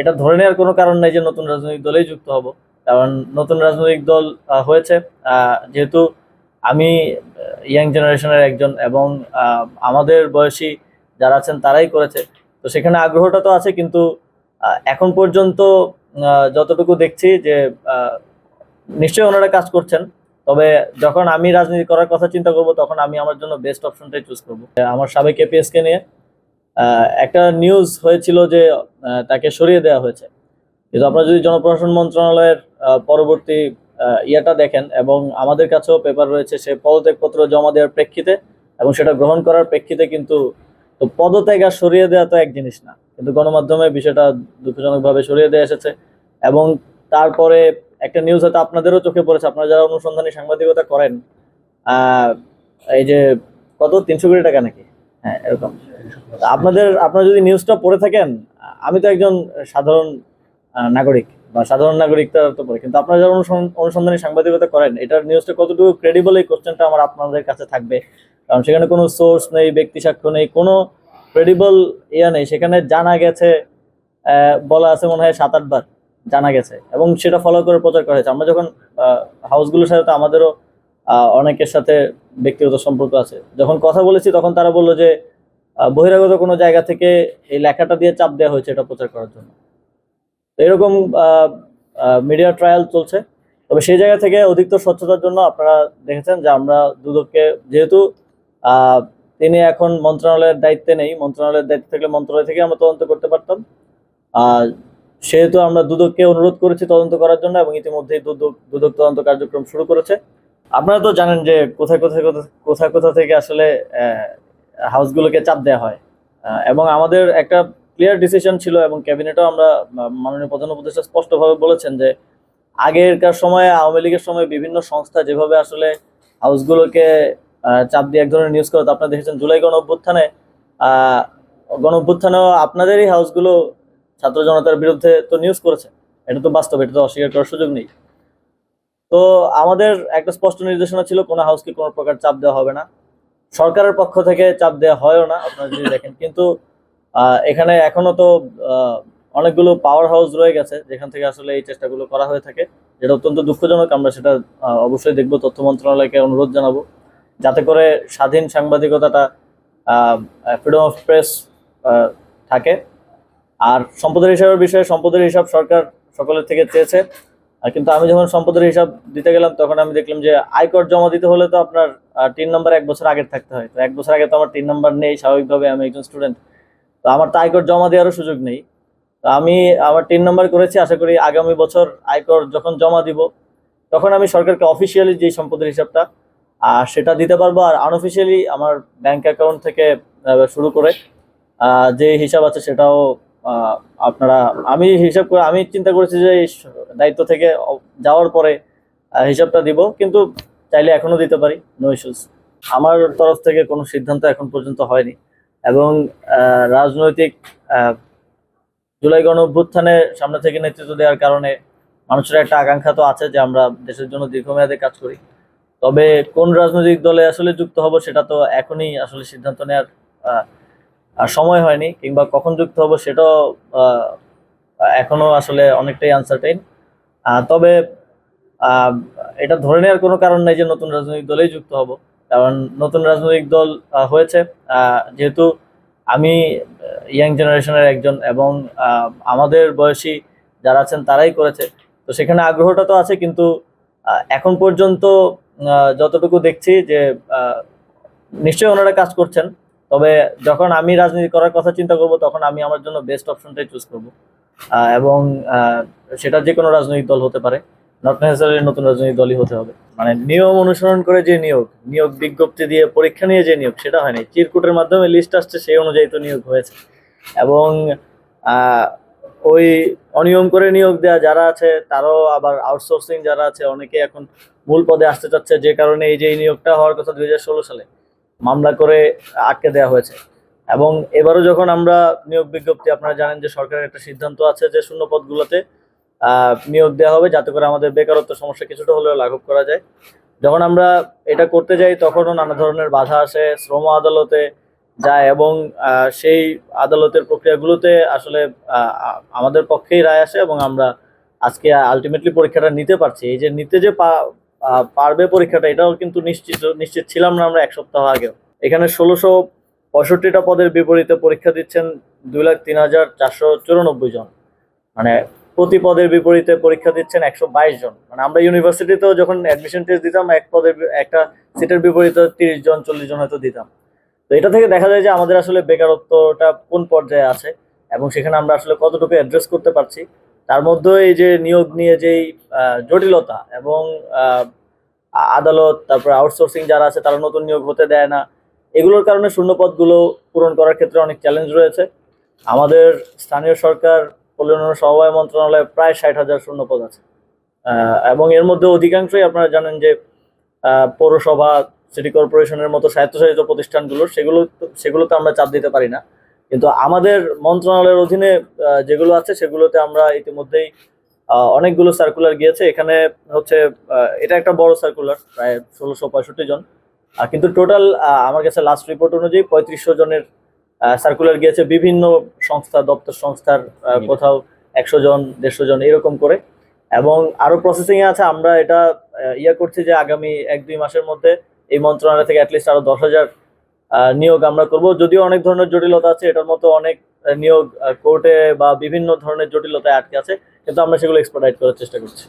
এটা ধরে নেওয়ার কোনো কারণ নেই যে নতুন রাজনৈতিক দলেই যুক্ত হব। কারণ নতুন রাজনৈতিক দল হয়েছে, যেহেতু আমি ইয়াং জেনারেশনের একজন এবং আমাদের বয়সী যারা আছেন তারাই করেছে। তো সেখানে আগ্রহটা তো আছে, কিন্তু এখন পর্যন্ত যতটুকু দেখছি যে আহ, নিশ্চয়ই ওনারা কাজ করছেন। তবে যখন আমি রাজনীতি করার কথা চিন্তা করব তখন আমি আমার জন্য বেস্ট অপশনটাই চুজ করব। আমার সাবেক এপিএস কে নিয়ে একটা নিউজ হয়েছিল যে তাকে সরিয়ে দেওয়া হয়েছে। কিন্তু আপনারা যদি জনপ্রশাসন মন্ত্রণালয়ের পরবর্তী ইয়েটা দেখেন, এবং আমাদের কাছেও পেপার রয়েছে, সে পদত্যাগপত্র জমা দেওয়ার প্রেক্ষিতে এবং সেটা গ্রহণ করার প্রেক্ষিতে কিন্তু, তো পদত্যাগ আর সরিয়ে দেওয়া তো এক জিনিস না, কিন্তু গণমাধ্যমে বিষয়টা দুঃখজনকভাবে সরিয়ে দেওয়া এসেছে। এবং তারপরে একটা নিউজ হয়তো আপনাদেরও চোখে পড়েছে, আপনারা যারা অনুসন্ধানী সাংবাদিকতা করেন, আহ এই যে কত 300 কোটি টাকা নাকি, হ্যাঁ এরকম। আপনারা যদি নিউজটা পড়ে থাকেন, আমি তো একজন সাধারণ নাগরিক বা সাধারণ নাগরিকটা তো পড়ে, কিন্তু আপনারা যারা অনুসন্ধানী সাংবাদিকতা করেন, এটার নিউজটা কতটুকু ক্রেডিবল, এই কোশ্চেনটা আমার আপনাদের কাছে থাকবে। কারণ সেখানে কোনো সোর্স নেই, ব্যক্তি সাক্ষ্য নেই, কোনো ক্রেডিবল ইয়া নেই। সেখানে জানা গেছে, বলা আছে মনে হয় 7-8 বার জানা গেছে, এবং সেটা ফলো করে প্রচার করা হয়েছে। আমরা যখন হাউসগুলোর সাথে তো আমাদেরও অনেকের সাথে ব্যক্তিগত সম্পর্ক আছে, যখন কথা বলেছি তখন তারা বললো যে বহিরাগত কোনো জায়গা থেকে এই লেখাটা দিয়ে চাপ দেওয়া হয়েছে এটা প্রচার করার জন্য। তো এরকম মিডিয়া ট্রায়াল চলছে। তবে সেই জায়গা থেকে অধিকতর স্বচ্ছতার জন্য আপনারা দেখেছেন যে আমরা দুদককে, যেহেতু আহ, তিনি এখন মন্ত্রণালয়ের দায়িত্বে নেই, মন্ত্রণালয়ের দায়িত্ব থাকলে মন্ত্রণালয় থেকে আমরা তদন্ত করতে পারতাম। আর সেহেতু আমরা দুদককে অনুরোধ করেছি তদন্ত করার জন্য, এবং ইতিমধ্যেই দুদক দুদক তদন্ত কার্যক্রম শুরু করেছে। আপনারা তো জানেন যে কোথায় কোথায় কোথায় কোথা থেকে আসলে হাউসগুলোকে চাপ দেওয়া হয়। এবং আমাদের একটা ক্লিয়ার ডিসিশন ছিল, এবং ক্যাবিনেটও আমরা মাননীয় প্রধান উপদেষ্টা স্পষ্টভাবে বলেছেন যে আগেরকার সময়ে আওয়ামী লীগের সময় বিভিন্ন সংস্থা যেভাবে আসলে হাউসগুলোকে চাপ দিয়ে এক ধরনের নিউজ করতো, আপনারা দেখেছেন জুলাই গণ অভ্যুত্থানে, আহ গণ অভ্যুত্থানেও আপনাদেরই হাউসগুলো ছাত্র জনতার বিরুদ্ধে তো নিউজ করেছে। এটা তো বাস্তব, এটা তো অস্বীকার করার সুযোগ নেই। তো আমাদের একটা স্পষ্ট নির্দেশনা ছিল কোনো হাউসকে কোনো প্রকার চাপ দেওয়া হবে না, সরকারের পক্ষ থেকে চাপ দেওয়া হয়ও না আপনারা যদি দেখেন। কিন্তু এখানে এখনো তো আহ, অনেকগুলো পাওয়ার হাউস রয়ে গেছে যেখান থেকে আসলে এই চেষ্টাগুলো করা হয়ে থাকে, যেটা অত্যন্ত দুঃখজনক। আমরা সেটা অবশ্যই দেখবো, তথ্য মন্ত্রণালয়কে অনুরোধ জানাবো যাতে করে স্বাধীন সাংবাদিকতাটা, ফ্রিডম অফ প্রেস থাকে। আর সম্পদের হিসাবের বিষয়ে, সম্পদের হিসাব সরকার সকলের থেকে চেয়েছে। কিন্তু আমি যখন সম্পদের হিসাব দিতে গেলাম তখন আমি দেখলাম যে আয়কর জমা দিতে হলে তো আপনার 3 নম্বর 1 বছর আগের থাকতে হয়। তো 1 বছর আগে তো আমার 3 নম্বর নেই, স্বাভাবিকভাবে আমি একজন স্টুডেন্ট, তো আমার তো আয়কর জমা দেওয়ারও সুযোগ নেই। তো আমি আমার 3 নম্বর করেছি, আশা করি আগামী বছর আয়কর যখন জমা দিব তখন আমি সরকারকে অফিসিয়ালি যে সম্পদের হিসাবটা সেটা দিতে পারবো। আর আনঅফিসিয়ালি আমার ব্যাংক অ্যাকাউন্ট থেকে শুরু করে যে হিসাব আছে সেটাও আহ, আপনারা, আমি হিসাব করে আমি চিন্তা করেছি যে এই দায়িত্ব থেকে যাওয়ার পরে হিসাবটা দিব, কিন্তু চাইলে এখনো দিতে পারি, নো ইস্যুস। আমার তরফ থেকে কোনো সিদ্ধান্ত এখন পর্যন্ত হয়নি। এবং রাজনৈতিক আহ, জুলাই গণ অভ্যুত্থানে সামনে থেকে নেতৃত্ব দেওয়ার কারণে মানুষের একটা আকাঙ্ক্ষা তো আছে যে আমরা দেশের জন্য দীর্ঘমেয়াদে কাজ করি। তবে কোন রাজনৈতিক দলে আসলে যুক্ত হব সেটা তো এখনই আসলে সিদ্ধান্ত নেওয়ার সময় হয়নি, কিংবা কখন যুক্ত হব সেটাও আহ, এখনো আসলে অনেকটাই আনসার্টেইন। তবে আহ, এটা ধরে নেওয়ার কোনো কারণ নেই যে নতুন রাজনৈতিক দলেই যুক্ত হব। কারণ নতুন রাজনৈতিক দল হয়েছে, যেহেতু আমি ইয়াং জেনারেশনের একজন এবং আমাদের বয়সী যারা আছেন তারাই করেছে। তো সেখানে আগ্রহটা তো আছে, কিন্তু এখন পর্যন্ত যতটুকু দেখছি যে আহ, নিশ্চয়ই ওনারা কাজ করছেন। তবে যখন আমি রাজনীতি করার কথা চিন্তা করব তখন আমি আমার জন্য বেস্ট অপশনটাই চুজ করব। এবং আহ, সেটা যে কোনো রাজনৈতিক দল হতে পারে, নট নেসেসারি নতুন রাজনৈতিক দলই হতে হবে। মানে নিয়ম অনুসরণ করে যে নিয়োগ, নিয়োগ বিজ্ঞপ্তি দিয়ে পরীক্ষা নিয়ে যে নিয়োগ, সেটা হয়নি, চিরকুটের মাধ্যমে লিস্ট আসছে সেই অনুযায়ী তো নিয়োগ হয়েছে। এবং আহ, ওই অনিয়ম করে নিয়োগ দেওয়া যারা আছে তারাও আবার আউটসোর্সিং যারা আছে অনেকে এখন মূল পদে আসতে চাচ্ছে, যে কারণে এই যে এই নিয়োগটা হওয়ার কথা 2016 সালে মামলা করে আটকে দেওয়া হয়েছে। এবং এবারও যখন আমরা নিয়োগ বিজ্ঞপ্তি, আপনারা জানেন যে সরকারের একটা সিদ্ধান্ত আছে যে শূন্য পদগুলোতে নিয়োগ দেওয়া হবে যাতে করে আমাদের বেকারত্ব সমস্যা কিছুটা হলেও লাঘব করা যায়। যখন আমরা এটা করতে যাই তখনও নানা ধরনের বাধা আসে শ্রম আদালতে, যায় এবং সেই আদালতের প্রক্রিয়াগুলোতে আসলে আমাদের পক্ষেই রায় আসে এবং আমরা আজকে আলটিমেটলি পরীক্ষাটা নিতে পারছি। এই যে নিতে যে পারবে পরীক্ষাটা, এটাও কিন্তু নিশ্চিত ছিলাম না আমরা এক সপ্তাহ আগেও। এখানে 1665টা পদের বিপরীতে পরীক্ষা দিচ্ছেন 2,03,494 জন, মানে প্রতি পদের বিপরীতে পরীক্ষা দিচ্ছেন 122 জন। মানে আমরা ইউনিভার্সিটিতেও যখন অ্যাডমিশন টেস্ট দিতাম, একটা সিটের বিপরীতে 30 জন 40 জন হয়তো দিতাম। তো এটা থেকে দেখা যায় যে আমাদের আসলে বেকারত্বটা কোন পর্যায়ে আছে এবং সেখানে আমরা আসলে কতটুকু অ্যাড্রেস করতে পারছি। তার মধ্যে এই যে নিয়োগ নিয়ে যেই জটিলতা এবং আদালত, তারপর আউটসোর্সিং যারা আছে তারা নতুন নিয়োগ হতে দেয় না, এগুলোর কারণে শূন্যপদগুলো পূরণ করার ক্ষেত্রে অনেক চ্যালেঞ্জ রয়েছে। আমাদের স্থানীয় সরকার পল্লী সমবায় মন্ত্রণালয়ে প্রায় 60,000 শূন্যপদ আছে এবং এর মধ্যে অধিকাংশই আপনারা জানেন যে পৌরসভা, সিটি কর্পোরেশনের মতো স্বায়ত্তশাসিত প্রতিষ্ঠানগুলোর, সেগুলোতে আমরা চাপ দিতে পারি না। কিন্তু আমাদের মন্ত্রণালয়ের অধীনে যেগুলো আছে সেগুলোতে আমরা ইতিমধ্যেই অনেকগুলো সার্কুলার গিয়েছে। এখানে হচ্ছে এটা একটা বড় সার্কুলার, প্রায় 1665 জন, কিন্তু টোটাল আমার কাছে লাস্ট রিপোর্ট অনুযায়ী 3500 জনের সার্কুলার গিয়েছে বিভিন্ন সংস্থা, দপ্তর সংস্থার, কোথাও 100 জন 150 জন এরকম করে, এবং আরো প্রসেসিং এ আছে। আমরা এটা করছি যে আগামী 1-2 মাসের মধ্যে এই মন্ত্রণালয় থেকে অ্যাটলিস্ট আরো 10,000 নিয়োগ আমরা করব। যদিও অনেক ধরনের জটিলতা আছে, এটার মতো অনেক নিয়োগ কোর্টে বা বিভিন্ন ধরনের জটিলতায় আটকে আছে, কিন্তু আমরা সেগুলো এক্সপার্টাইজ করার চেষ্টা করছি।